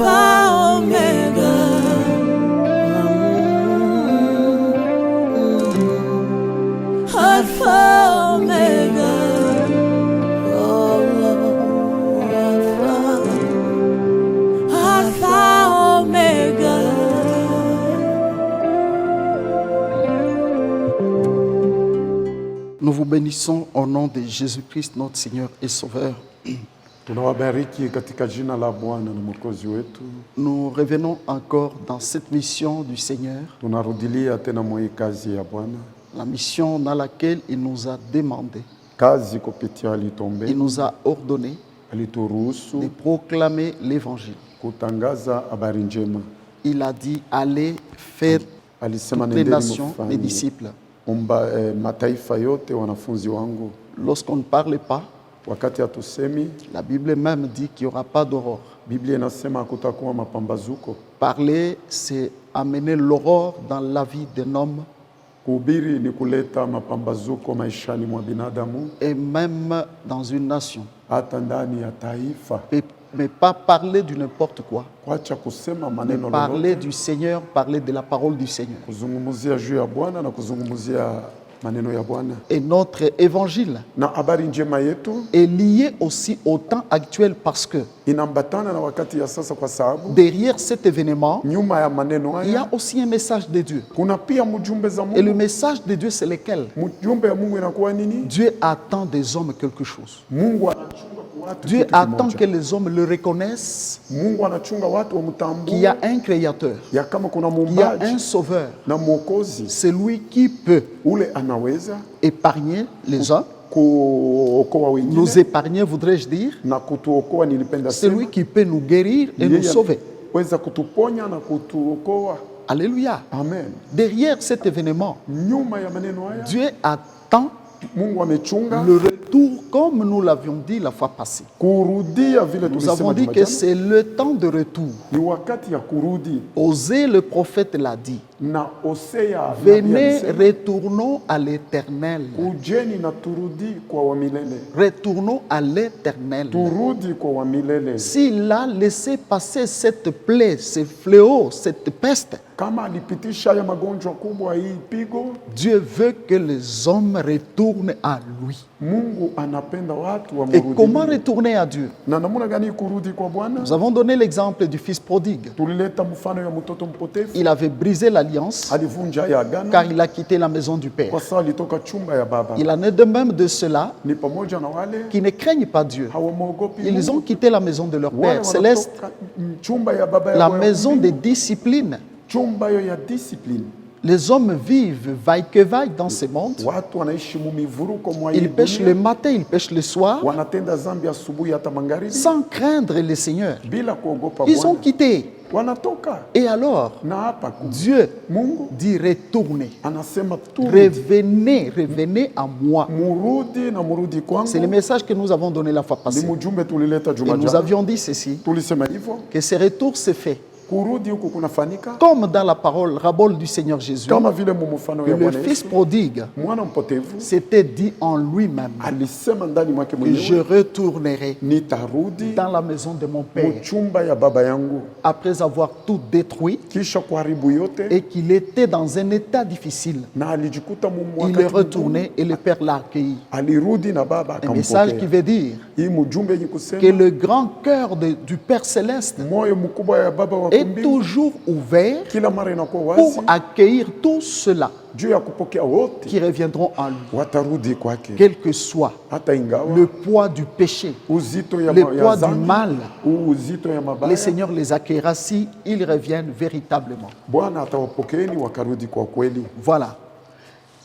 Alpha Omega. Alpha Omega. Alpha Omega. Nous vous bénissons au nom de Jésus-Christ, notre Seigneur et Sauveur. Tunawabariki katika jina la Bwana na Mwokozi wetu. Nous revenons encore dans cette mission du Seigneur, Tunarudilia tena mwa hii kazi ya Bwana, la mission dans laquelle il nous a demandé, kazi kupitia il alitombe, nous a ordonné de alituruhusu proclamer l'évangile. kutangaza habari njema. Il a dit, allez faire Alisema toutes les nendeni nations mes mfanye disciples. mataifa yote wanafunzi wangu. Lorsqu'on ne parle pas, Wakati hatusemi, la Bible même dit qu'il n'y aura pas d'aurore. Biblia inasema hakutakuwa mapambazuko. Parler, c'est amener l'aurore dans la vie d'un homme Kuhubiri ni kuleta mapambazuko maishani mwa binadamu, et même dans une nation. hata ndani ya taifa. Mais pas parler du n'importe quoi. Kuacha kusema Mais maneno parler lolote, du Seigneur, parler de la parole du Seigneur. kuzungumzia juu ya Bwana na kuzungumzia maneno ya Bwana. Et notre évangile Na habari njema yetu est lié aussi au temps actuel parce que inaambatana na wakati ya sasa, kwa sababu derrière cet événement, nyuma ya maneno il y a haya aussi un message de Dieu. kuna pia mjumbe za Et le Mungu. message de Dieu, c'est lequel? Mjumbe ya Mungu inakuwa nini? Dieu attend des hommes quelque chose. Mungu anachunga kwa watu Dieu kitu attend kimoja. que les hommes le reconnaissent, Mungu anachunga watu qu'il y wamtambue a un créateur, ya kama kuna qu'il y a un muumbaji sauveur. na mwokozi, C'est lui qui peut ule anaweza épargner les uns, kuokoa wengine nous épargner, voudrais-je dire. na kutuokoa. Nilipenda C'est lui sema qui peut nous guérir et nous yeye sauver. weza kutuponya na kutuokoa. Alléluia. Amen. Derrière cet événement, Nyuma ya maneno haya Dieu attend Mungu amechunga le retour, comme nous l'avions dit la fois passée. kurudia vile Nous avons tulisema dit juma que jana. c'est le temps de retour. Ni wakati ya kurudi. Osée le prophète l'a dit. Na Hosea Venez, alisema, retournons à l'éternel. kujeni na turudi kwa wa milele. Retournons à l'éternel. Turudi kwa wa milele. S'il a laissé passer cette plaie, ce fléau, cette peste, Kama alipitisha ya magonjwa kubwa hii pigo, Dieu veut que les hommes retournent à lui. Mungu anapenda watu Et comment wamrudi. retourner à Dieu? Na namuna gani kurudi kwa Bwana? Nous avons donné l'exemple du fils prodigue. Tulileta mfano ya mtoto mpotefu, Il avait brisé l'alliance alivunja ya agano car il a quitté la maison du Père. kwa sababu alitoka chumba ya baba. Il en est de même de ceux-là Ni pamoja na wale qui ne craignent pas Dieu. hawamwogopi Ils Mungu. ont quitté la maison de leur Wale Père céleste, wanatoka chumba ya baba la yao ya maison mbinguni. de discipline. Chumba yo ya discipline. Les hommes vivent vaille que vaille dans ce monde. Watu wanaishi mumivuruko mwa hii Ils pêchent dunia. le matin, ils pêchent le soir, Wanatenda zambi asubuhi hata magharibi sans craindre le Seigneur. bila kuogopa Ils ont Bwana. quitté. Wanatoka Et alors, na hapa Dieu Mungu dit retournez. anasema tu Revenez, revenez à moi. murudi na murudi C'est le kwangu. message que nous avons donné la fois Ni passée. mjumbe tulileta Et juma nous jana. avions dit ceci, Tulisema hivyo, que ce retour se fait kurudi huku kunafanyika comme dans la parole du Seigneur Jésus. kama vile mumufano Que ya le Bwana fils Yesu. prodigue Mwana mpotevu s'était dit en lui-même alisema ndani mwake que je mwenyewe, retournerai nitarudi dans la maison de mon Père mchumba ya baba yangu, après avoir tout détruit kisha kuharibu yote, et qu'il était dans un état difficile. na alijikuta Il est wakati mgumu. retourné et le Père l'a accueilli. Alirudi na baba Un message qui akampokea. veut dire Hii mjumbe yenye que kusema le grand cœur du Père céleste moyo mkubwa ya baba wa est kumbingu toujours ouvert kila mara inakuwa pour wazi accueillir tous ceux-là juu ya kupokea wote qui reviendront en lui, watarudi kwake, quel que soit hata ingawa le poids du péché, uzito ya le ya poids du dhambi, mal. uzito ya Le mabaya. Seigneur les accueillera si ils reviennent véritablement. Bwana atawapokeeni wakarudi kwa kweli. Voilà.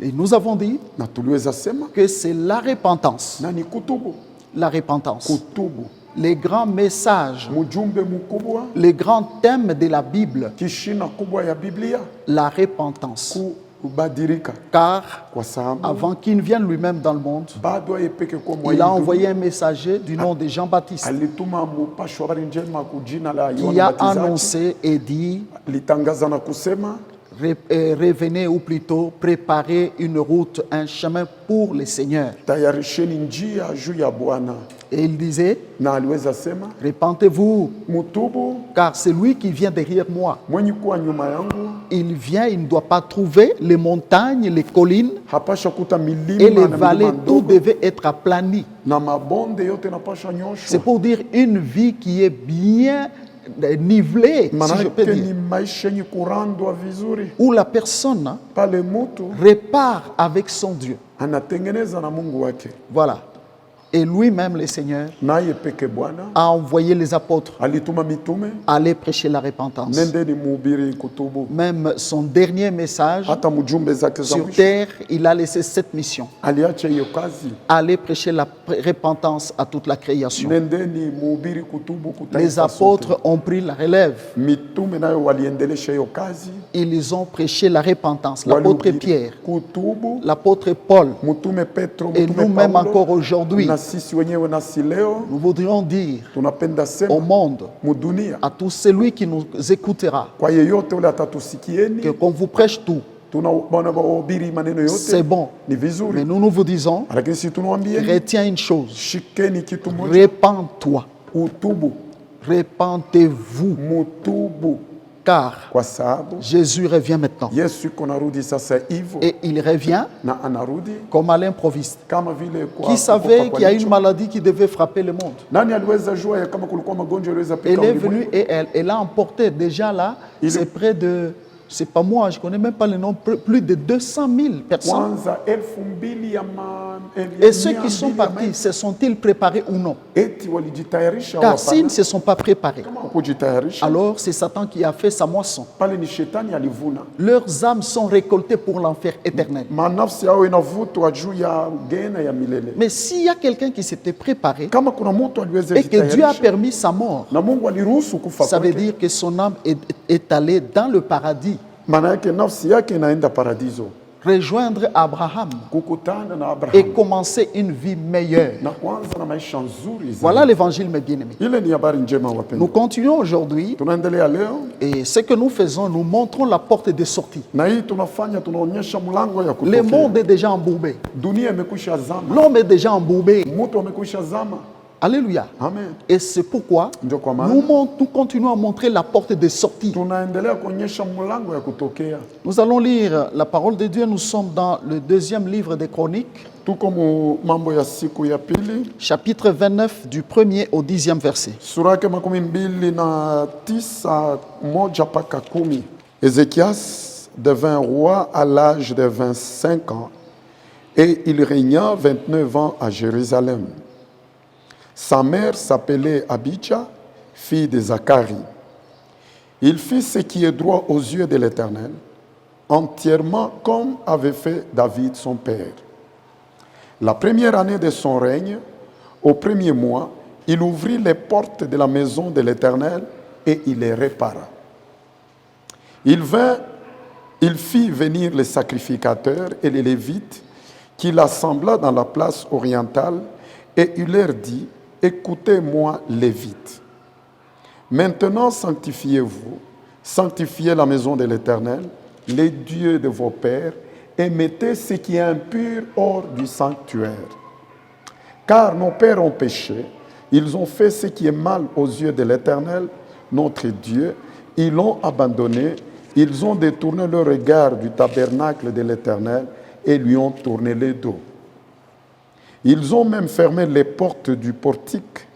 Et nous avons dit Na tuliweza sema que c'est la repentance. na ni kutubu, La repentance. kutubu Les grands messages, mjumbe mkubwa, les grands thèmes de la Bible, kishina kubwa ya Biblia, la repentance. kubadilika, Car kwa sababu avant qu'il ne vienne lui-même dans le monde, bado yeye peke kwa mwa il a hii envoyé dunia. un messager du nom de Jean-Baptiste Alituma mpasho habari njema kwa jina la qui Yohana a Mbatizaji, annoncé et dit litangaza na kusema revenez ou plutôt préparez une route, un chemin pour le Seigneur. tayarisheni njia juu ya Bwana. Et il disait, Na aliweza sema, répentez-vous, mutubu car celui qui vient derrière moi, mwenye kuwa nyuma yangu il vient, il ne doit pas trouver les montagnes, les collines hapasha kuta et milima les na vallées, milima tout ndogo devait être aplani. na mabonde yote napasha C'est nyoshwa. pour dire une vie qui est bien nivelée, si je Manake peux ni dire, maisha yenye kurandwa vizuri, où la personne pale mutu repart avec son Dieu. anatengeneza na Mungu wake. Voilà. Et lui-même, le Seigneur, Naye peke Bwana a envoyé les apôtres alituma mitume, aller prêcher la repentance. nendeni muhubiri kutubu. Même son dernier message Hata mjumbe zake za sur mwisho terre, il a laissé cette mission. aliacha hiyo kazi, Aller prêcher la repentance à toute la création. nendeni muhubiri kutubu Les kutaifa sote. apôtres ont pris la relève. Mitume nayo waliendelesha hiyo kazi, Ils ont prêché la repentance. L'apôtre walihubiri Pierre, kutubu, l'apôtre Paul, mtume Petro, et mtume nous-mêmes Paulo, encore aujourd'hui, na sisi wenyewe nasi leo nous voudrions dire tunapenda au sema monde, mudunia, à tout celui qui nous écoutera, kwa yeyote ule atatusikieni, que qu'on vous prêche tout, tunaona wahubiri maneno c'est yote bon. ni Mais vizuri, nous vous disons, lakini si tunawaambieni retiens une chose, shikeni kitu moja, repens-toi, utubu, repentez-vous, mutubu, car kwa sababu Jésus revient maintenant. Yesu iko narudi sasa hivyo, Et il revient na anarudi comme à l'improviste. kama vile kwa Qui savait kukopa qu'il y a kwa une jicho. maladie qui devait frapper le monde? Nani aliweza jua ya kama kulikuwa magonjwa yaliweza pika Elle est ulimwengu? venue et elle a emporté déjà là, Il c'est est- près de, c'est pas moi, je connais même pas le nom, plus de 200 000 personnes. Kwanza 2,000 ya Et ceux qui sont partis, se sont-ils préparés ou non? eti walijitayarisha Car wapana? s'ils ne se sont pas préparés, Kama hakujitayarisha, alors c'est Satan qui a fait sa moisson. pale ni shetani alivuna. Leurs âmes sont récoltées pour l'enfer éternel. Manafsi yao inavutwa juu ya gena ya milele. Mais s'il y a quelqu'un qui s'était préparé Kama kuna mtu aliweza et que Dieu a jitayarisha permis sa mort, na Mungu aliruhusu kufa ça veut kwake, dire que son âme est allée dans le paradis, maana yake nafsi yake inaenda paradiso rejoindre Abraham kukutana na et Abrahamu commencer une vie meilleure. na kuanza na maisha nzuri zaidi. Voilà l'évangile, mes bien-aimés. Ile ni habari njema Nous wapendwa. continuons aujourd'hui Tunaendelea leo et ce que nous faisons, nous montrons la porte de sortie. na hii tunafanya, tunaonyesha mlango ya Le kutokea. monde est déjà embourbé. Dunia imekwisha zama, L'homme est déjà embourbé. mtu amekwisha zama. Alléluia. Amen. Et c'est pourquoi Ndio kwa maana nous continuons à montrer la porte de sortie. tunaendelea kuonyesha mlango ya kutokea. Nous allons lire la parole de Dieu. Nous sommes dans le deuxième livre des Chroniques, Tuko mu mambo ya siku ya pili, chapitre 29, du 1er au 10e verset. sura yake 29 moja mpaka 10. Ézéchias devint roi à l'âge de 25 ans et il régna 29 ans à Jérusalem. Sa mère s'appelait Abijah, fille de Zacharie. Il fit ce qui est droit aux yeux de l'Éternel, entièrement comme avait fait David son père. La première année de son règne, au premier mois, il ouvrit les portes de la maison de l'Éternel et il les répara. Il fit venir les sacrificateurs et les Lévites qu'il assembla dans la place orientale et il leur dit, écoutez-moi, Lévites. Maintenant sanctifiez-vous, sanctifiez la maison de l'Éternel, les dieux de vos pères, et mettez ce qui est impur hors du sanctuaire. Car nos pères ont péché, ils ont fait ce qui est mal aux yeux de l'Éternel, notre Dieu, ils l'ont abandonné, ils ont détourné le regard du tabernacle de l'Éternel et lui ont tourné le dos. Ils ont même fermé les portes du portique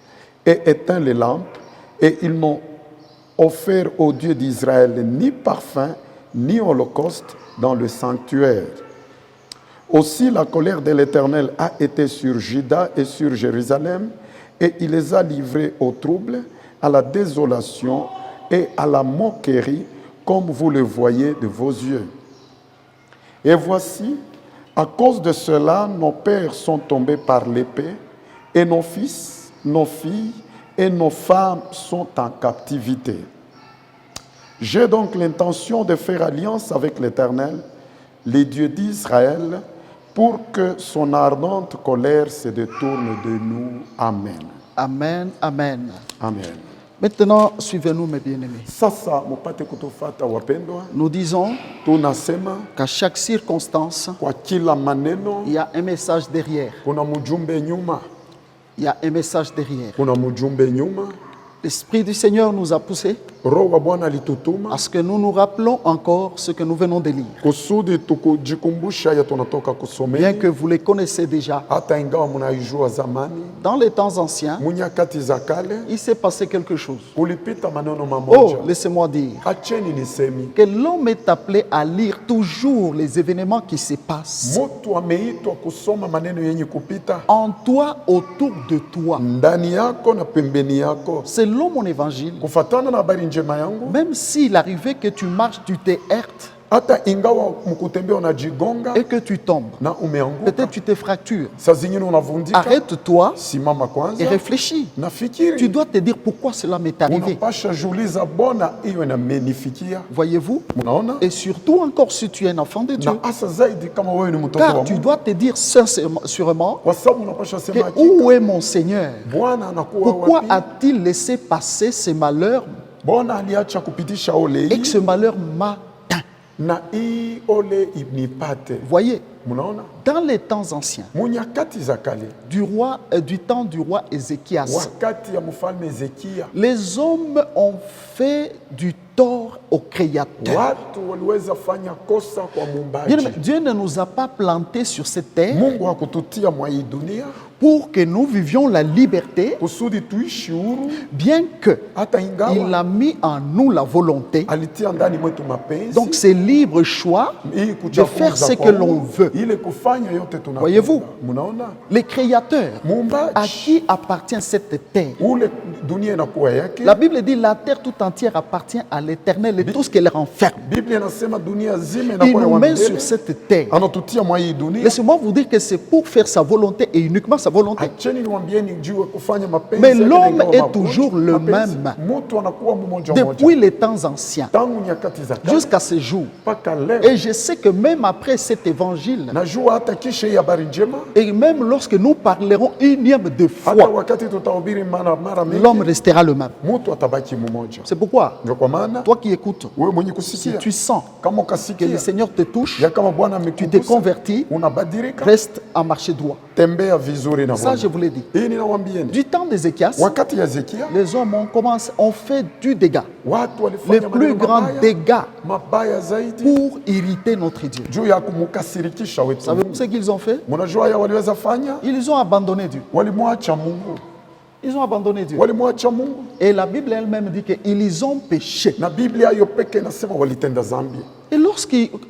et éteint les lampes, et ils n'ont offert au Dieu d'Israël ni parfum, ni holocauste dans le sanctuaire. Aussi la colère de l'Éternel a été sur Juda et sur Jérusalem, et il les a livrés au trouble, à la désolation et à la moquerie, comme vous le voyez de vos yeux. Et voici, à cause de cela, nos pères sont tombés par l'épée, et nos fils, nos filles et nos femmes sont en captivité. J'ai donc l'intention de faire alliance avec l'Éternel, les dieux d'Israël, pour que son ardente colère se détourne de nous. Amen. Amen, amen. Amen. Maintenant, suivez-nous, mes bien-aimés. Sasa mupate kutufata wapendwa, Nous disons tunasema qu'à chaque circonstance, kwa kila maneno il y a un message derrière. kuna mjumbe nyuma, Il y a un message derrière. kuna mjumbe nyuma. L'Esprit du Seigneur nous a poussés Roho wa Bwana alitutuma à ce que nous nous rappelons encore ce que nous venons de lire. kusudi tukujikumbusha ya tunatoka Bien kusomea, que vous les connaissez déjà, hata ingawa mnaijua zamani. dans les temps anciens, Munyakati za kale il s'est passé quelque chose. kulipita maneno Oh, mamoja. laissez-moi dire Acheni nisemi, que l'homme est appelé à lire toujours les événements qui se passent mtu ameitwa kusoma maneno yenye kupita en toi, autour de toi. ndani yako na pembeni yako, Selon mon évangile, kufatana na habari njema yangu. même s'il arrivait que tu marches, tu te heurtes Hata ingawa mkutembea unajigonga et que tu tombes, na umeanguka, peut-être tu te fractures, saa zingine unavundika, arrête-toi simama et kwanza, réfléchis. Tu nafikiri, dois te dire pourquoi cela m'est arrivé. unapasha juliza, bona hiyo inamenifikia. Voyez-vous? Unaona, Et surtout encore si tu es un enfant de Dieu. na hasa zaidi kama wewe ni mtoto wa Car tu Mungu, dois te dire sincèrement, sûrement, kwa sababu unapasha que sema hakika, où est mon Seigneur? Bwana anakuwa Pourquoi wapi? a-t-il laissé passer ces malheurs Bwana aliacha kupitisha ole et que hii ce malheur m'atteint? na hii ole inipate. Voyez, Mnaona, dans les temps anciens, munyakati za kale, du temps du roi Ézéchias, wakati ya mfalme Ezekia, les hommes ont fait du tort au Créateur. watu waliweza fanya kosa kwa Bien muumbaji. aimé, Dieu ne nous a pas plantés sur cette terre Mungu hakututia mwa hii dunia pour que nous vivions la liberté, kusudi tuishi huru, bien que hata il ingawa a mis en nous la volonté. alitia ndani mwetu mapenzi. Donc c'est libre choix Hii de kuchafuza faire ce kwa que l'on Mungu, veut. ile kufanya yote tunapenda. Voyez-vous? Mnaona, Les créateurs, à muumbaji qui appartient cette terre? ule dunia inakuwa yake. La Bible dit la terre tout entière appartient à l'Éternel et tout ce qu'elle renferme. Biblia inasema dunia zima Il inakuwa ya nous wa met milele. sur cette terre. Anatutia mwa hii dunia. Laissez-moi vous dire que c'est pour faire sa volonté et uniquement sa volonté. Acheni niwaambieni juu ya kufanya mapenzi Mais yake na l'homme ingawa est mapenzi, toujours le mapenzi, même. mtu anakuwa mmoja Depuis mmoja les temps anciens tangu nyakati za kale jusqu'à ce jour. mpaka leo. Et je sais que même après cet évangile, Najua hata kisha hii habari njema, et même lorsque nous parlerons unième de hata foi, wakati tutahubiri mara l'homme mingi, restera le même. mtu atabaki mmoja. C'est pourquoi, Ndio kwa maana toi qui écoutes, wewe mwenye si kusikia, tu sens kama que le ukasikia Seigneur te touche, ya kama Bwana tu te amekugusa, convertis, unabadilika, reste à marcher droit. tembea vizuri na Ça, je Bwana. vous l'ai dit. Hii ninawaambieni, Du temps d'Ézéchias, wakati ya Hezekia les hommes ont fait du dégât, watu les walifanya plus maneno grands mabaya, dégâts mabaya zaidi pour irriter notre Dieu. juu ya kumkasirikisha wetu. Savez-vous ce qu'ils ont fait? Mnajua ya waliweza fanya, Ils ont abandonné Dieu. walimwacha Mungu, Ils ont abandonné Dieu. walimwacha Mungu, Et la Bible elle-même dit qu'ils ont péché. na Biblia hiyo peke inasema walitenda dhambi,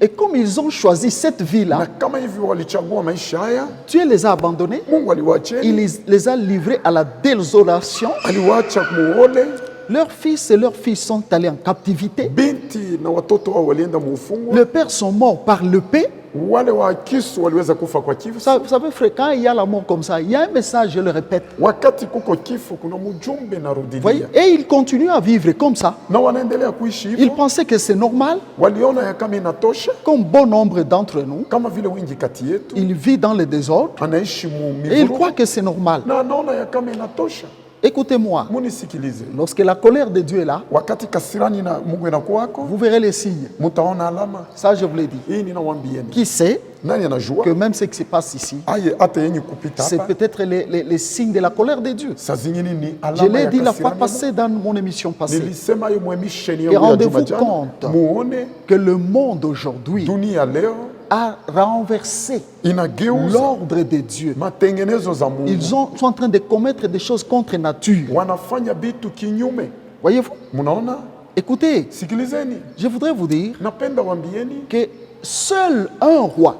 Et comme ils ont choisi cette na vie-là, kama hivyo walichagua maisha haya, Dieu les a abandonnés. Mungu aliwaacheni, Il les a livrés à la désolation. aliwaacha muole. Leurs fils et leurs filles sont allés en captivité. Binti na watoto wao walienda muufungwa, Les pères sont morts par l'épée. wale wa kisu waliweza kufa kwa kifo. Vous savez, frère, quand il y a la mort comme ça, il y a un message, je le répète. Wakati kuko kifo, kuna mjumbe Voyez? narudilia, Et ils continuent à vivre comme ça. na wanaendelea kuishi Ils hivyo. pensaient que c'est normal. Waliona ya kama inatosha, Comme bon nombre d'entre nous, kama vile wingi kati yetu ils vivent dans le désordre anaishi mu et ils mivurugo, croient que c'est normal. na anaona ya kama inatosha. Écoutez-moi, Munisikilize, lorsque la colère de Dieu est là, wakati kasirani na Mungu inakuwako, vous verrez les signes. mutaona alama. Ça, je vous l'ai dit. Hii ninawambieni, Qui sait nani anajua que même ce qui se passe ici, aye hata yenye kupita c'est hapa peut-être les signes de la colère de Dieu. saa zingine ni Je alama l'ai ya dit la fois kasirani. passée dans mon émission passée, Nilisema hiyo mwemisheni Et yangu ya rendez-vous juma jana, compte muone que le monde aujourd'hui dunia leo a renversé inageuza l'ordre de Dieu. matengenezo za Mungu, Ils sont en train de commettre des choses contre nature. wanafanya vitu kinyume. Voyez-vous? Mnaona, Écoutez, sikilizeni, je voudrais vous dire napenda wambieni, que seul un roi,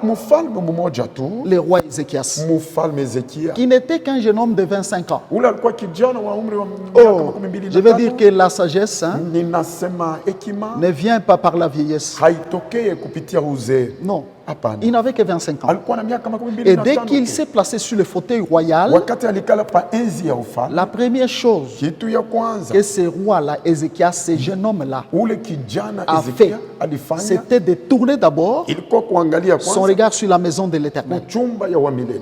mfalme mmoja tu, le roi Ézéchias, mfalme Hezekia, qui n'était qu'un jeune homme de 25 ans. ule alikuwa kijana wa umri wa miaka Oh, 25. je veux dire que la sagesse Ninasema hekima ne vient pas par la vieillesse. haitokee kupitia uzee. Non, Hapana, il n'avait que 25 ans. alikuwa na miaka Et dès 25 qu'il tu. s'est placé sur le fauteuil royal, Wakati alikala pa enzi ya ufalme, la première chose kitu ya kwanza que ce roi-là, Ézéchias, ce jeune homme-là, ule kijana a Hezekia fait, alifanya c'était de tourner d'abord ilikuwa kuangalia son kwanza regard sur la maison de l'Éternel. chumba ya wa milele.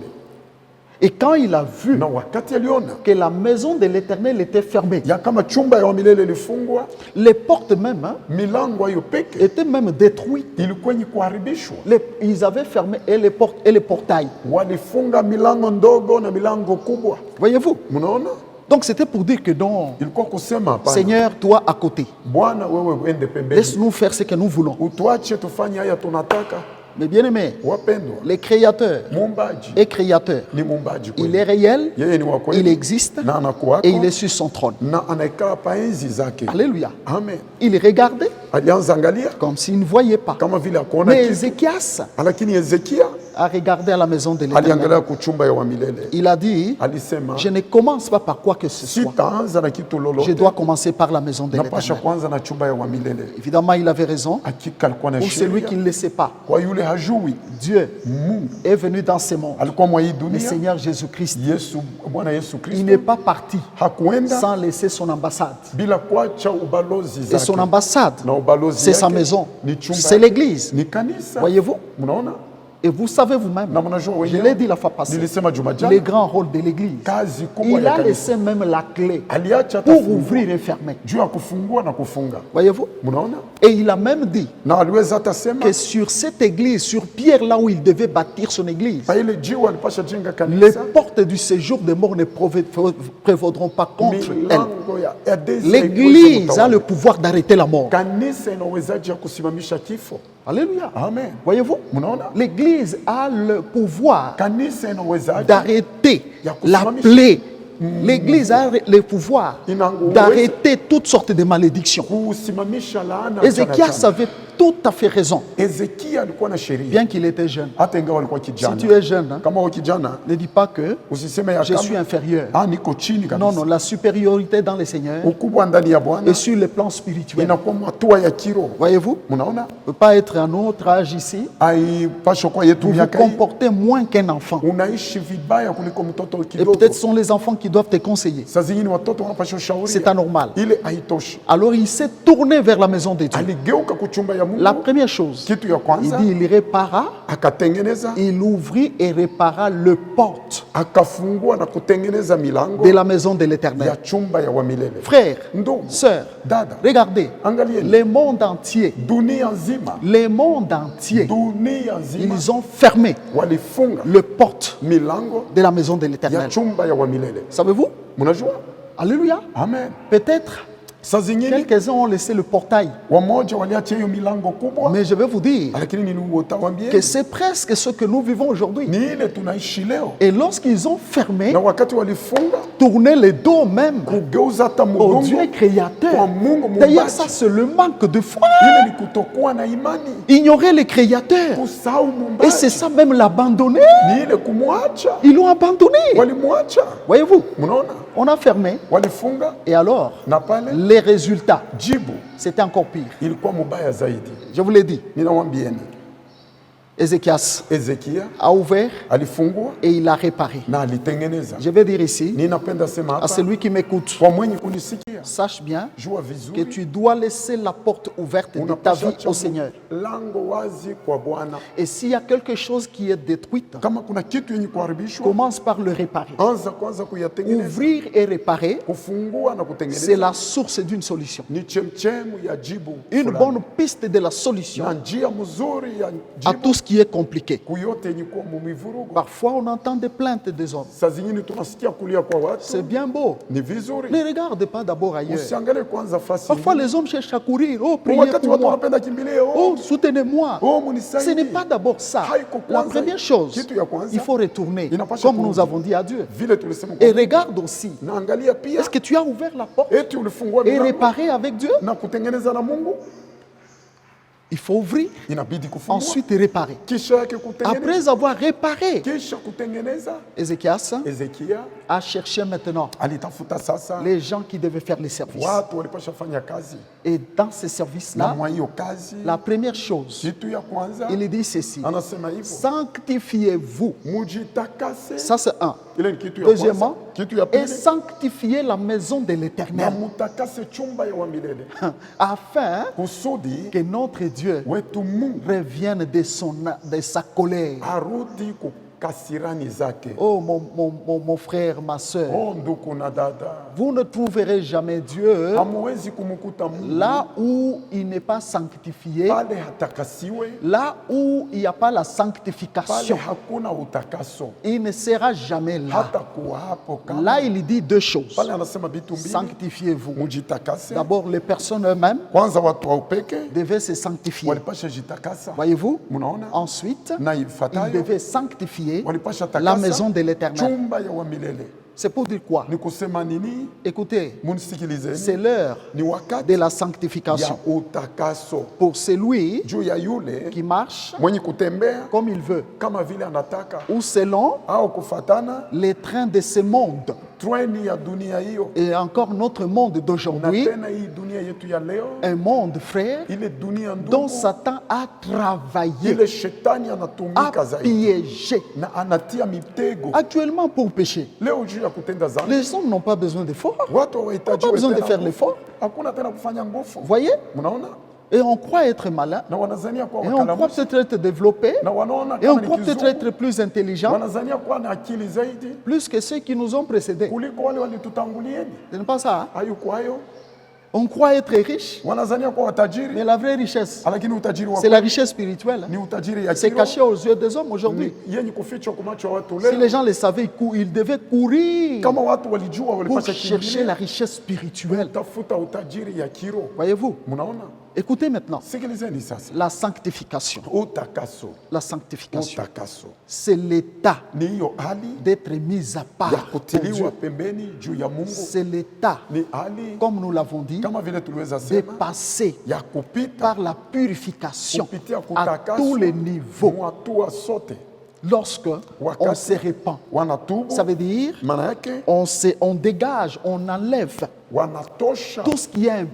Et quand il a vu na wakati aliona que la maison de l'Éternel était fermée, ya kama chumba ya milele ilifungwa, les portes même milango hiyo peke étaient même détruites. ilikuwa yenye kuharibishwa. Ils avaient fermé et les portes et les portails. Walifunga milango ndogo na milango kubwa. Voyez-vous? Mnaona? Donc c'était pour dire que non, Ilikuwa kusema hapana, Seigneur, toi à côté, Bwana wewe uende pembeni, laisse-nous faire ce que nous voulons. utuache tufanye haya tunataka. Mais bien aimés, Wapendwa, les créateurs muumbaji et créateurs, ni muumbaji il kweli. est réel, Yeye ni wa kweli, il existe na anakuwako, et il est sur son trône. na anakaa pa enzi zake. Alléluia. Amen. Il regardait Alianza angalia comme s'il ne voyait pas. kama vile akuona Mais kitu, Ézéchias lakini Hezekia a regardé à la maison de l'Éternel. aliangalia kuchumba ya wa milele. Il a dit, Alisema je ne commence pas par quoi que ce soit. sitaanza na kitu Je lolote, dois commencer par la maison de napasha l'Éternel. kwanza na chumba ya wa milele. Évidemment, il avait raison. Hakika alikuwa na Pour celui sheria. qui ne le sait pas, Kwa yule hajui, Dieu Mungu est venu dans ce monde. alikuwa mwa hii Le dunia. Seigneur Jésus-Christ, Yesu, Bwana Yesu il n'est Kristo pas parti hakuenda sans laisser son ambassade. bila kuacha ubalozi Et son zake. ambassade, Na ubalozi c'est sa yake maison, ni chumba c'est l'église. ni kanisa. Voyez-vous? Mnaona? Et vous savez vous-même, Na mnajua je wenyewe. l'ai dit la fois passée, Nilisema juma le jana, grand rôle de l'église. kazi kubwa Il ya a kanisa. laissé même la clé Aliacha hata pour funguo ouvrir et fermer. juu ya kufungua na kufunga. Voyez-vous? Mnaona? Et il a même dit Na aliweza hata sema que sur cette église, sur Pierre, là où il devait bâtir son église, pa ile jiwe alipasha jenga les kanisa. portes du séjour des morts ne prévaudront pas contre elle. Milango ya Edesi L'église haikuweza a le kutawala. pouvoir d'arrêter la mort. Kanisa ina uwezaji ya kusimamisha kifo. Alléluia. Amen. Voyez-vous? Mnaona? L'église a le pouvoir Kanisa ina uwezaji d'arrêter Ya la kusimamisha. plaie. L'église a le pouvoir Ina nguvu d'arrêter toutes sortes de malédictions. kusimamisha laana. Ézéchias avait tout à fait raison, Ezekia alikuwa na sheria bien qu'il était jeune. hata ingawa alikuwa Si kijana. tu es jeune, hein, Kama wewe kijana ne dis pas que usiseme ya je suis kama inférieur. niko chini Non, kabisa. non, la supériorité dans le Seigneur Ukubwa ndani ya Bwana et sur le plan spirituel. inakuwa hatua ya kiroho. Voyez-vous? Mnaona? On ne peut pas être à notre âge ici, Haipaswi kuwa yetu vous vous miaka hii. comportez moins qu'un enfant. Unaishi vibaya kuliko mtoto Et kidogo. peut-être ce sont les enfants qui doivent te conseiller. Saa zingine watoto wanapasha ushauri. C'est anormal. Ile haitoshi. Alors il s'est tourné vers la maison de Dieu. Aligeuka kuchumba ya Mungu. La première chose, Kitu ya il kwanza dit il répara, akatengeneza, il ouvrit et répara le porte akafungua na kutengeneza milango de la maison de ya l'Éternel. chumba ya wamilele. Frères, Ndugu, sœurs, dada, regardez, angalieni, le monde entier, dunia nzima, le monde entier, dunia nzima ils ont fermé walifunga le porte milango de la maison de ya l'Éternel. chumba ya wamilele. Savez-vous? Mnajua? Alléluia. Amen. Peut-être Saa zingine quelques-uns ont laissé le portail, wamoja waliacha hiyo milango kubwa, mais je vais vous dire lakini niliwatawaambia que c'est presque ce que nous vivons aujourd'hui. ni ile tunaishi leo. Et lorsqu'ils ont fermé, Na wakati walifunga tourné le dos même kugeuza hata au mgongo Dieu créateur. kwa Mungu D'ailleurs, muumbaji, ça c'est le manque de foi. ile ni kutokuwa na imani, Ignorer le créateur. kusahau Et c'est muumbaji, ça même l'abandonner. ni ile kumwacha. Ils l'ont abandonné. Walimwacha, Voyez-vous, mnaona, on a fermé. walifunga Et alors, na pale les résultats, jibu c'était encore pire. ilikuwa mubaya zaidi. Je vous l'ai dit, Ninawambieni, Ézéchias Ezekia a ouvert alifungua et il a réparé. na alitengeneza. Je vais dire ici, Ninapenda sema à hapa celui qui m'écoute, kwa mwenye kunisikia, sache bien jua que vizuri tu dois laisser la porte ouverte de ta unapasha vie au acha Seigneur. lango wazi kwa Bwana. Et s'il y a quelque chose qui est détruite, Kama kuna kitu yenye kuharibishwa, commence par le réparer. anza kwanza kuyatengeneza. Ouvrir et réparer, Kufungua na c'est kutengeneza la source d'une solution. ni chemchemu ya jibu Une fulani. bonne piste de la solution na njia mzuri ya à jibu tout ce qui est compliqué. kuyote yenye kuwa mumivurugo. Parfois, on entend des plaintes des hommes. Saa zingine tunasikia kulia kwa C'est watu bien beau. ni vizuri, Ne regarde pas d'abord ailleurs. usiangalie kwanza fasi. Parfois, les hommes cherchent à courir. Oh, Kwa priez wakati pour watu moi. wanapenda kimbilie, Oh, soutenez-moi. oh Ce n'est munisaidie. pas d'abord ça. Haiko La kwanza. première chose, Kitu ya kwanza, il faut retourner, inapasha comme nous kurudi. avons dit à Dieu. Vile tulisema kwa Et regarde aussi, na angalia pia, est-ce que tu as ouvert la porte eti ulifungua et milango réparé avec Dieu? na kutengeneza na Mungu, Il faut ouvrir, inabidi kufungua ensuite réparer. kisha yake kutengeneza, Après avoir réparé, kisha kutengeneza. Ézéchias Ezekia a cherché maintenant alitafuta sasa les gens qui devaient faire les services. watu walipasha fanya kazi, Et dans ces na services-là, mwa hiyo kazi la première chose, kitu ya kwanza il dit ceci: anasema hivyo, sanctifiez-vous. mujitakase. Ça, c'est un. Ile ni kitu ya kwanza. Deuxièmement, Kitu ya et pili, sanctifiez la maison de na l'Éternel, mutakase chumba ya wa milele, afin kusudi que notre Dieu wetu Mungu revienne de sa colère. arudi kasirani zake. Oh mon frère, ma soeur, Oh ndugu na dada, vous ne trouverez jamais Dieu hamuwezi kumkuta Mungu là où il n'est pas sanctifié, pale hatakasiwe, là où il n'y a pas la pale sanctification. hakuna utakaso, Il ne sera jamais là. hata kuwa hapo kama. Là, il dit deux choses. Pale anasema vitu mbili, Sanctifiez-vous. mujitakase. D'abord, les personnes eux-mêmes Kwanza watu wa upeke devaient se sanctifier. walipasha jitakasa. Voyez-vous? Munaona? Ensuite, Na ils ifuatayo devaient sanctifier walipasha la takasa maison de l'Éternel. chumba ya wa milele. C'est pour dire quoi? Ni kusema nini? Écoutez, c'est Munisikilizeni, l'heure ni wakati de la ya sanctification. utakaso Pour celui juu ya yule qui marche mwenye kutembea comme il veut, kama vile anataka ou selon au kufatana les trains de ce monde. treni ya dunia hiyo. Et encore notre monde Na d'aujourd'hui, tena hii dunia yetu ya leo, un monde, frère, ile dunia dont ndugu, Satan a travaillé, ile shetani a anatumika zaidi piégé, na anatia mitego actuellement pour pécher. leo juu ya kutenda dhambi. Les hommes n'ont pas besoin d'efforts. Watu Pas hawahitaji besoin de tena faire nguvu. l'effort. Hakuna tena kufanya nguvu. Voyez? Mnaona? Et on croit être malin, Na wanazania kuwa et on croit wakalamushi, peut-être être développé, na wanaona et on kama ni croit peut-être kizungu, être plus intelligent, wanazania kuwa na akili zaidi plus que ceux qui nous ont précédés. kuliko wale walitutangulieni. Ce n'est pas ça. Hein? Hayuko hayo. On croit être riche, Wanazania kuwa mais watajiri, la vraie richesse, lakini utajiri wa c'est la richesse spirituelle. ni utajiri ya C'est kiroho, caché aux yeux des hommes aujourd'hui. ni yenye kufichwa kwa macho ya watu Si leo. les gens le savaient, ils devaient courir Kama watu walijua, pour walipasha chercher la kimbilia richesse spirituelle. tafuta utajiri ya kiroho. Voyez-vous? Mnaona? Écoutez maintenant. Sikilizeni sasa, La sanctification. utakaso, La sanctification, utakaso c'est l'état ni hiyo hali d'être mis à ya part pour kutiliwa Dieu. pembeni juu ya Mungu, C'est l'état, ni hali comme nous l'avons dit, kama vile tuliweza de sema passer ya kupita par la purification kupitia à kutakaswa tous les niveaux. hatua sote. Lorsque on Wakati se répand, wanatubu, ça veut dire maana yake on dégage, on enlève wanatosha tout ce qui est impur.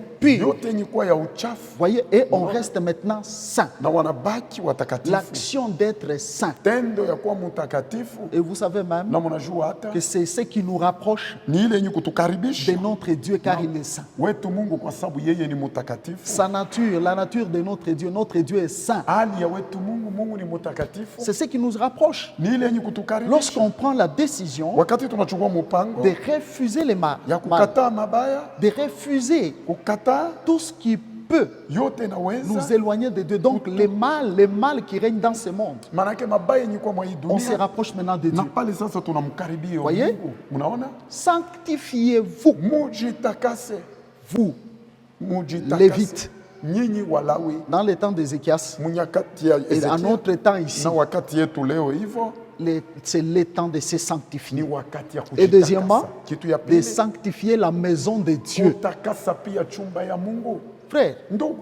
yote yenye kuwa ya uchafu Voyez, et on reste maintenant saint. na wanabaki watakatifu. L'action d'être saint. Tendo ya kuwa mtakatifu, Et vous savez même na mnajua hata que c'est ce qui nous rapproche ni ile yenye de kutukaribisha notre Dieu car il est saint. wetu Mungu, kwa sababu yeye ni mtakatifu. Sa nature, la nature de notre Dieu est saint. Hali ya wetu Mungu, Mungu ni mtakatifu, C'est ce qui nous rapproche. ni ile yenye kutukaribisha Lorsqu'on prend la décision wakati tunachukua mpango de refuser les mal, ya kukataa mabaya, de refuser kukataa tout ce qui peut yote nous naweza, éloigner de Dieu. Donc le mal qui règne dans ce monde, maanake mabaya yenye kuwa mwa hii on se dunia, rapproche maintenant de na Dieu. pale sasa tunamkaribia Voyez? Mungu. Mnaona? Sanctifiez-vous, Mujitakase, vous, mujitakase Lévites, nyinyi Walawi, dans les temps d'Ézéchias munyakati ya et en Ezekiel notre temps ici, na wakati yetu leo hivyo c'est le temps de se ni sanctifier. wakati ya Et deuxièmement, kujitakasa. Kitu ya de pili, sanctifier la maison de Dieu. kutakasa pia chumba ya Mungu. Frère, Ndugu,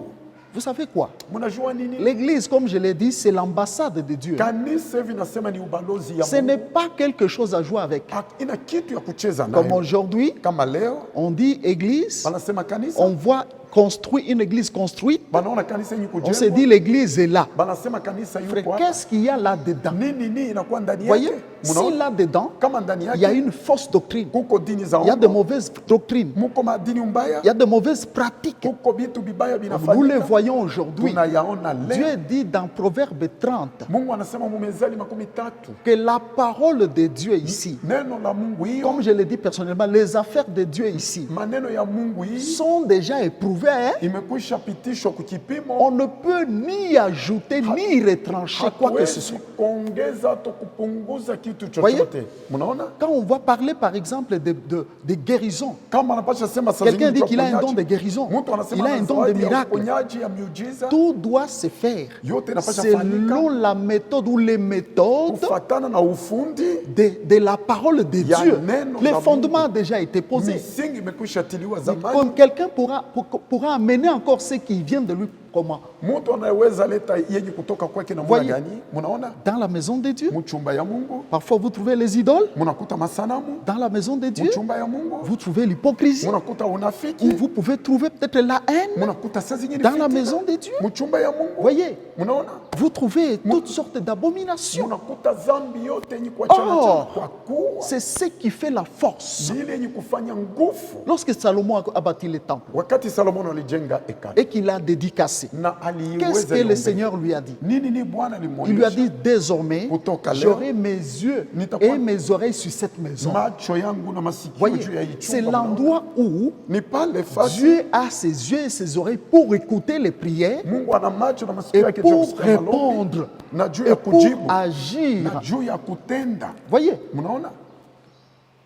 vous savez quoi? mnajua nini? L'église, comme je l'ai dit, c'est l'ambassade de Dieu. Kanisa hivi nasema ni ubalozi ya Ce n'est Mungu. pas quelque chose à jouer avec. Ina kitu ya kucheza Comme nayo. aujourd'hui, Kama leo on dit église, wanasema kanisa, on voit construire une église construite, banaona kanisa yenye on se dit kujengwa, l'église est là. banasema kanisa Frère, yuko hapa. qu'est-ce qu'il y a là-dedans? Nini inakuwa ndani Voyez, yake? si Mnaona? là-dedans, Kama ndani il y a yake une fausse doctrine, kuko dini za il y a de uongo, mauvaises doctrines, muko madini mbaya, il y a de mauvaises pratiques. kuko vitu vibaya Nous les vinafanyika. voyons aujourd'hui. Tunayaona Dieu leo. dit dans Proverbe 30 Mungu anasema mumezali 13 que la parole de Dieu ici, neno la Mungu hiyo, comme je l'ai dit personnellement, les affaires de Dieu ici maneno ya Mungu hii sont déjà éprouvées. Hein? imekwisha pitishwa kukipimo. On ne peut ni ajouter ni retrancher quoi que ce Hatuwezi soit. kuongeza hata kupunguza kitu Voyez? chochote. Mnaona? Quand on va parler par exemple de guérison, Kama anapasha sema saa quelqu'un zingine dit juu ya qu'il a un don uponyaji. de guérison, Mtu anasema il a ana un don de zawadi ya miracle. uponyaji ya miujiza Tout doit se faire yote inapasha selon fanyika la méthode ou les méthodes kufatana na ufundi. de la parole de Ya Dieu. neno Le la fondement a Mungu. déjà été posé. Misingi imekwisha tiliwa zamani. Comme quelqu'un pourra amener encore ce qui vient de lui. Comment? Mtu anayeweza leta yenye kutoka kwake namna Voyez? gani? Mnaona? Dans la maison de Dieu. Mchumba ya Mungu Parfois vous trouvez les idoles. mnakuta masanamu. Dans la maison de Dieu, Mchumba ya Mungu vous trouvez l'hypocrisie. mnakuta Ou unafiki. vous pouvez trouver peut-être la haine. Mnakuta saa zingine Dans la fitina. maison de Dieu. Mchumba ya Mungu. Voyez, Mnaona? vous trouvez toutes sortes d'abominations. Mnakuta dhambi yote yenye kuachana Oh, kwa kuwa c'est ce qui fait la force. ni ile yenye kufanya nguvu. Lorsque Salomon a bâti le temple Wakati Salomon alijenga hekalu et qu'il a dédicacé, passé. na Qu'est-ce aliiweza que le iombea. Seigneur lui a dit? Nini ni Bwana Il lui a alimwonyesha? dit, désormais, Kutoka leo, j'aurai mes yeux nitakuwa- et mes oreilles sur cette maison. macho yangu na masikio Voyez, juu ya hii c'est chumba. l'endroit où Ni pale fasi Dieu a ses yeux et ses oreilles pour écouter les prières Mungu ana macho na et masikio yake juu ya pour kusikia maombi répondre na juu et ya pour kujibu na agir. juu ya kutenda. Voyez, Mnaona?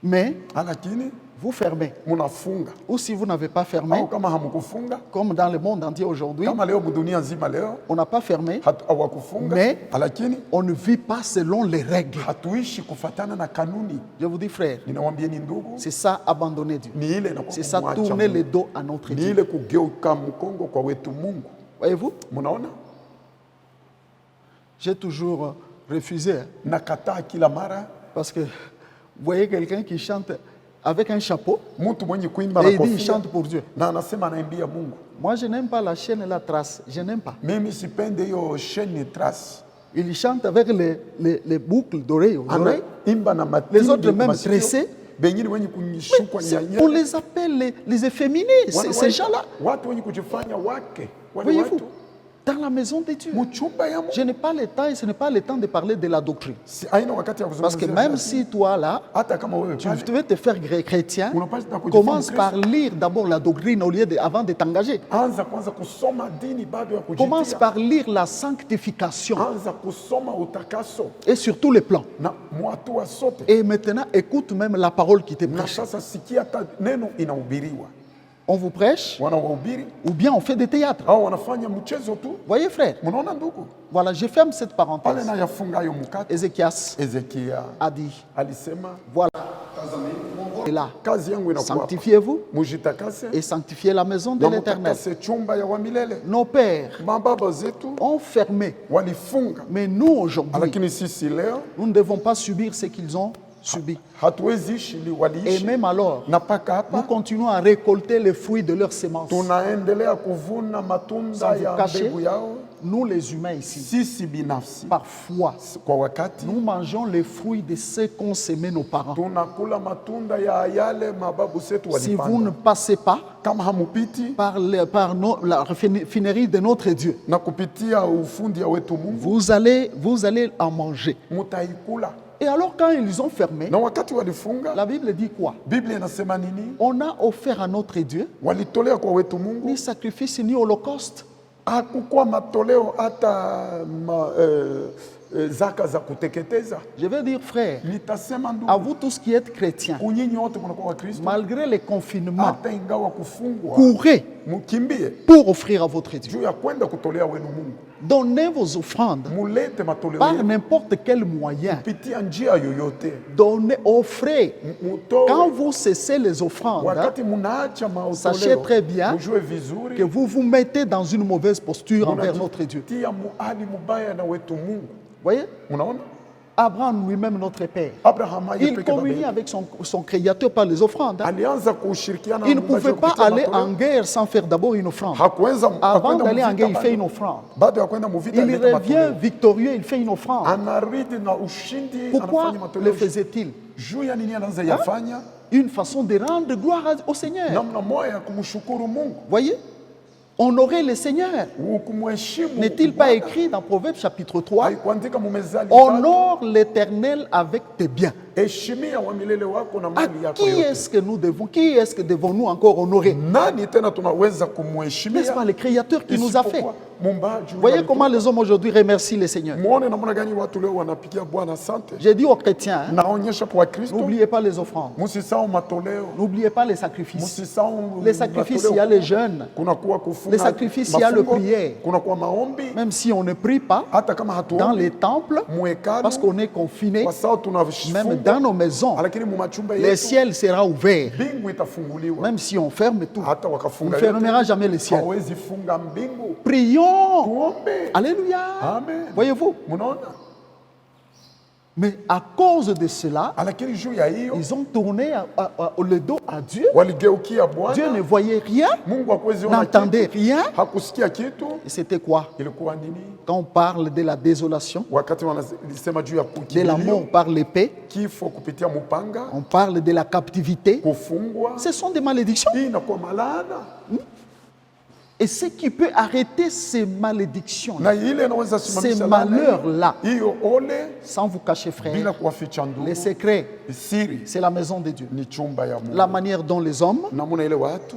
mais Lakini vous fermez. mnafunga Ou si vous n'avez pas fermé, au kama hamkufunga, comme dans le monde entier aujourd'hui, kama leo dunia nzima leo on n'a pas fermé, hawakufunga, Mais- lakini on ne vit pas selon les règles. hatuishi kufatana na kanuni. Je vous dis, frère, Ninawambieni ndugu, c'est ça, abandonner Dieu. ni ile inakuwa C'est ça, kumwacha tourner Mungu. le dos à notre Ni Dieu. ile kugeuka mkongo kwa wetu Mungu. Voyez-vous, Mnaona? j'ai toujours refusé. Hein, Nakataa kila mara parce que vous voyez quelqu'un qui chante avec un chapeau mtu mwenye kuimba et na il dit il kofia chante pour Dieu. na anasema anaimbia Mungu. Moi, je n'aime pas la chaîne et la trace. Je n'aime pas. Mimi sipende hiyo sheni trace. Il chante avec les boucles d'oreilles aux oreilles. Anaimba na matindi Les autres même masikio. tressés. Bengine wenye kunyishukwa On les appelle les efféminés, ces gens-là. watu wenye kujifanya wake wale Voyez-vous, watu dans la maison de Dieu. mchumba ya Mungu. Je n'ai pas le temps et ce n'est pas le temps de parler de la doctrine. Si aina wakati ya Parce que kuzungumzia même dini. si toi là, hata kama wewe tu pale veux te faire chrétien, unapaswa kujifanya commence Mkristo. par lire d'abord la doctrine au lieu de, avant de t'engager. Anza kwanza kusoma dini bado ya Commence kujitia. par lire la sanctification Anza kusoma utakaso et sur tous les plans. na mwatu wa sote. Et maintenant, écoute même la parole qui te Na prêche. sasa sikia hata neno inahubiriwa. On vous prêche Wanawahubiri ou bien on fait des théâtres. au wanafanya mchezo tu. Voyez frère, Mnaona ndugu? voilà, je ferme cette Pale parenthèse. na yafunga hayo mkate. Ézéchias Ezekia a dit, alisema voilà, et là, kazi yangu inakuwa hapa. sanctifiez-vous Mujitakase et sanctifiez la maison de na l'Éternel. mutakase chumba ya wa milele. Nos pères Mababa zetu ont fermé, walifunga, mais nous aujourd'hui, lakini sisi leo nous ne devons pas subir ce qu'ils ont subi. hatuwezi ishi li Et waliishi. même alors, Na paka nous hapa continuons à récolter les fruits de leurs semences. tunaendelea kuvuna matunda Sans vous ya cacher. mbegu yao. Nous les humains ici, Sisi binafsi parfois, kwa wakati nous mangeons les fruits de ce qu'ont semé nos parents. tunakula matunda ya yale mababu zetu Si vous ne walipanda. passez pas Kama hamupiti par, la raffinerie de notre Dieu, na kupitia ufundi ya wetu Mungu, vous allez en manger. mutaikula. Et alors quand ils ont fermé, Na wakati walifunga, la Bible dit quoi? Biblia inasema nini? On a offert à notre Dieu Walitolea kwa wetu Mungu, ni sacrifice ni holocauste. hakukuwa matoleo hata zaka za kuteketeza. Je veux dire, frère, Nitasema à ndugu, vous tous qui êtes chrétiens, kunyinyi wote mnakuwa Wakristo, malgré les confinements, hata ingawa kufungwa, courez mukimbie pour offrir à votre Dieu. juu ya kwenda kutolea wenu Mungu. Donnez vos offrandes Mulete matoleo par yenu n'importe quel moyen. kupitia njia yoyote. Donnez, offrez. Quand Mutoe vous cessez les offrandes, wakati munaacha sachez très bien mujue que vizuri vous vous mettez dans une mauvaise posture envers notre Dieu. munajitia muhali mubaya na wetu Mungu. Voyez, Unaona? Abraham lui-même, notre Père, Abraham il ayepeke baba communiait yetu. avec son Créateur par les offrandes. Alianza kushirikiana na Il ne Mungu pouvait pas kupitia aller matoleo. en guerre sans faire d'abord une offrande. Hakuweza Avant hakwenda d'aller en muvita guerre, il fait une bado. offrande. Baada ya kwenda muvita Il alileta revient matoleo. victorieux, il fait une offrande. Anarudi na ushindi, Pourquoi anafanya le matoleo. faisait-il? Juu ya nini anaanza yafanya? Une façon de rendre gloire au Seigneur. Namna moja ya kumshukuru Mungu, Voyez, honorer le Seigneur. kumheshimu. N'est-il pas Bwana. écrit dans Proverbe chapitre 3, Haikuandika mumezali tatu, honore l'Éternel avec tes biens. heshimia wa milele wako na À mali yako qui yote. est-ce que nous devons, qui est-ce que devons-nous encore honorer? Nani tena tunaweza N'est-ce pas kumheshimia le Créateur qui nous a fait? isipokuwa muumbaji Voyez wetu? comment les hommes aujourd'hui remercient le Seigneur. Muone namna gani watu leo wanapigia Bwana asante. J'ai dit aux chrétiens, hein, Naonyesha kwa Kristo, n'oubliez pas les offrandes, msisahau matoleo, n'oubliez pas les sacrifices. msisahau Les sacrifices, il y a matoleo. les jeûnes. Kunakuwa kufunga Les sacrifices, il y a le mafungo, prière. kunakuwa maombi, Même si on ne prie pas hata kama dans hatuombi les temples, muhekalu, parce qu'on est confiné, kwa sababu tunafunga, même dans nos maisons, lakini mu machumba le yetu ciel sera ouvert. mbingu itafunguliwa. Même si on ferme tout, Hata on ne wakafunga fermera yote, jamais le ciel. hawezi funga mbingu. Prions. Tuombe. Alléluia. Amen. Voyez-vous. Munaona? Mais à cause de cela, Lakini juu ya hiyo ils ont tourné le dos à Dieu. waligeukia Dieu ne Bwana. voyait rien, Mungu hakuwezi ona n'entendait kitu, rien. hakusikia kitu. Et c'était quoi? Ilikuwa nini? Quand on parle de la désolation, Wakati wanasema juu ya de la kukimbilio, mort par l'épée, kifo kupitia mupanga, on parle de la captivité. kufungwa, Ce sont des malédictions. hii inakuwa malaana. Et ce qui peut arrêter ces malédictions, na ile inaweza ces simamisha laana malheurs-là, hiyo ole sans vous cacher, frère, bila kuwaficha ndugu. les secrets, Siri c'est la maison de Dieu. ni chumba ya Mungu. La manière dont les hommes Namuna ile watu